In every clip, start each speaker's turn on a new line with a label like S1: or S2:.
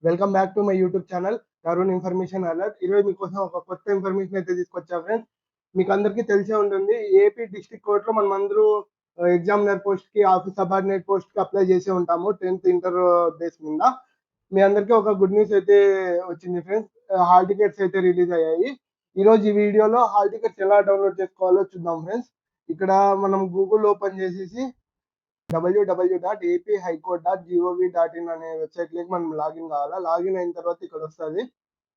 S1: Welcome back to my YouTube channel Tarun information alert. ఈరోజు మీకోసం ఒక కొత్త ఇన్ఫర్మేషన్ అయితే తీసుకొచ్చా ఫ్రెండ్స్. మీకు అందరికీ తెలిసే ఉంటుంది, ఏపీ డిస్ట్రిక్ట్ కోర్టులో మనం అందరూ ఎగ్జామినర్ పోస్ట్కి, ఆఫీస్ సబార్డినేట్ పోస్ట్కి అప్లై చేసే ఉంటాము 10th ఇంటర్ బేస్ మీద. మీ అందరికీ ఒక గుడ్ న్యూస్ అయితే వచ్చింది ఫ్రెండ్స్. హాల్ టికెట్స్ అయితే రిలీజ్ అయ్యాయి. ఈరోజు ఈ వీడియోలో హాల్ టికెట్స్ ఎలా డౌన్లోడ్ చేసుకోవాలో చూద్దాం ఫ్రెండ్స్. ఇక్కడ మనం గూగుల్ ఓపెన్ చేసేసి www.aphighcourt.gov.in అనే వెబ్సైట్లోకి మనం లాగిన్ కావాలా. లాగిన్ అయిన తర్వాత ఇక్కడ వస్తుంది,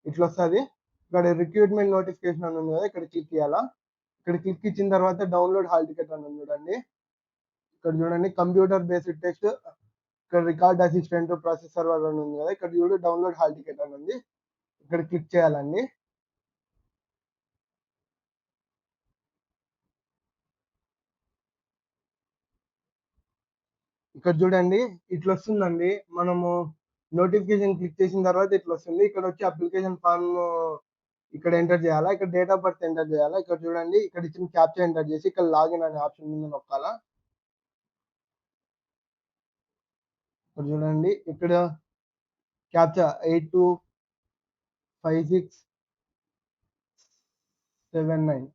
S1: ఇట్లా వస్తుంది. ఇక్కడ రిక్రూట్మెంట్ నోటిఫికేషన్ అని ఉంది కదా, ఇక్కడ క్లిక్ చేయాలా. ఇక్కడ క్లిక్ ఇచ్చిన తర్వాత డౌన్లోడ్ హాల్ టికెట్ అని చూడండి. ఇక్కడ చూడండి కంప్యూటర్ బేస్డ్ టెక్స్ట్, ఇక్కడ రికార్డ్ అసిస్టెంట్, ప్రాసెస్ సర్వర్ అని ఉంది కదా, ఇక్కడ చూడు డౌన్లోడ్ హాల్ టికెట్ అని ఉంది. ఇక్కడ క్లిక్ చేయాలండి. ఇక్కడ చూడండి ఇట్లా వస్తుందండి. మనము నోటిఫికేషన్ క్లిక్ చేసిన తర్వాత ఇట్లా వస్తుంది. ఇక్కడ వచ్చి అప్లికేషన్ ఫామ్ ఇక్కడ ఎంటర్ చేయాలా. ఇక్కడ డేట్ ఆఫ్ బర్త్ ఎంటర్ చేయాలా. ఇక్కడ చూడండి ఇక్కడ ఇచ్చిన క్యాప్చా ఎంటర్ చేసి ఇక్కడ లాగిన్ అనే ఆప్షన్ మీద నొక్కాలా. ఇక్కడ చూడండి ఇక్కడ క్యాప్చా 825679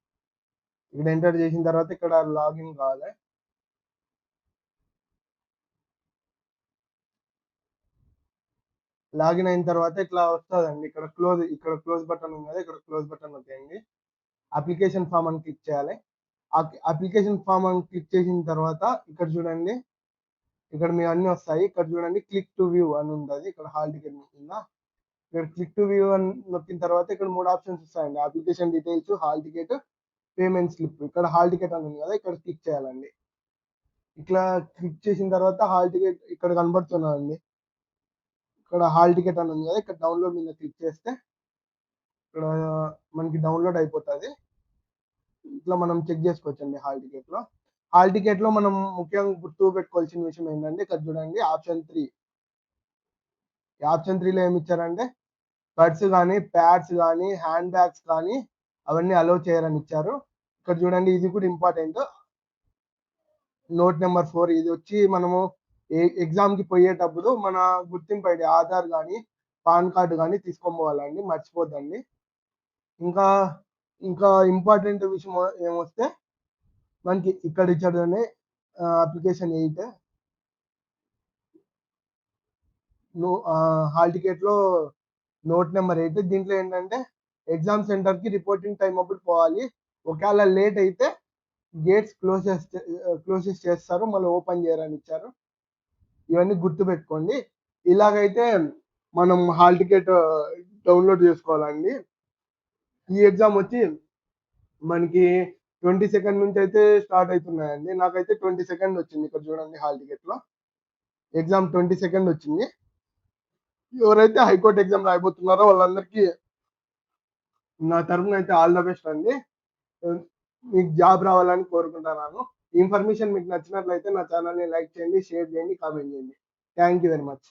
S1: ఇక్కడ ఎంటర్ చేసిన తర్వాత ఇక్కడ లాగిన్ కావాలి. లాగిన్ అయిన తర్వాత ఇట్లా వస్తుందండి. ఇక్కడ క్లోజ్ బటన్ ఉంది కదా, ఇక్కడ క్లోజ్ బటన్ వచ్చేయండి. అప్లికేషన్ ఫామ్ అని క్లిక్ చేయాలి. అప్లికేషన్ ఫామ్ అని క్లిక్ చేసిన తర్వాత ఇక్కడ చూడండి ఇక్కడ మీ అన్ని వస్తాయి. ఇక్కడ చూడండి క్లిక్ టు వ్యూ అని ఉంటుంది. ఇక్కడ హాల్ టికెట్ కింద ఇక్కడ క్లిక్ టు వ్యూ అని నొక్కిన తర్వాత ఇక్కడ 3 ఆప్షన్స్ వస్తాయండి. Application details, hall ticket, payment slip. ఇక్కడ హాల్ టికెట్ అని ఉంది కదా, ఇక్కడ క్లిక్ చేయాలండి. ఇట్లా క్లిక్ చేసిన తర్వాత హాల్ టికెట్ ఇక్కడ కనబడుతున్నాయండి. ఇక్కడ హాల్ టికెట్ అని ఉంది కదా, ఇక్కడ డౌన్లోడ్ మీద క్లిక్ చేస్తే ఇక్కడ మనకి డౌన్లోడ్ అయిపోతుంది. ఇట్లా మనం చెక్ చేసుకోవచ్చండి. హాల్ టికెట్ లో మనం ముఖ్యంగా గుర్తు పెట్టుకోవాల్సిన విషయం ఏంటంటే ఇక్కడ చూడండి ఆప్షన్ 3. ఆప్షన్ 3లో ఏమి ఇచ్చారంటే పర్స్ కానీ, ప్యాడ్స్ కానీ, హ్యాండ్ బ్యాగ్స్ కానీ అవన్నీ అలౌ చేయరని ఇచ్చారు. ఇక్కడ చూడండి ఇది కూడా ఇంపార్టెంట్. నోట్ నెంబర్ 4 ఇది వచ్చి మనము ఎగ్జామ్ కి పోయేటప్పుడు మన గుర్తింపు ఐడి ఆధార్ కానీ, పాన్ కార్డు కానీ తీసుకొని పోవాలండి, మర్చిపోద్దండి. ఇంకా ఇంకా ఇంపార్టెంట్ విషయం ఏమొస్తే మనకి ఇక్కడ ఇచ్చాడని అప్లికేషన్ 8 హాల్ టికెట్ లో నోట్ నెంబర్ 8. దీంట్లో ఏంటంటే ఎగ్జామ్ సెంటర్ కి రిపోర్టింగ్ టైం అప్పుడు పోవాలి. ఒకవేళ లేట్ అయితే గేట్స్ క్లోజెస్ చేస్తారు, మళ్ళీ ఓపెన్ చేయరని ఇచ్చారు. ఇవన్నీ గుర్తు పెట్టుకోండి. ఇలాగైతే మనం హాల్ టికెట్ డౌన్లోడ్ చేసుకోవాలండి. ఈ ఎగ్జామ్ వచ్చి మనకి 22 నుంచి అయితే స్టార్ట్ అవుతున్నాయండి. నాకైతే 22 వచ్చింది. ఇక్కడ చూడండి హాల్ టికెట్ లో ఎగ్జామ్ 22 వచ్చింది. ఎవరైతే హైకోర్టు ఎగ్జామ్ రాయబోతున్నారో వాళ్ళందరికీ నా తరఫున అయితే ఆల్ ద బెస్ట్ అండి. మీకు జాబ్ రావాలని కోరుకుంటున్నాను. ఈ ఇన్ఫర్మేషన్ మీకు నచ్చినట్లయితే నా ఛానల్ని లైక్ చేయండి, షేర్ చేయండి, కామెంట్ చేయండి. Thank you very much.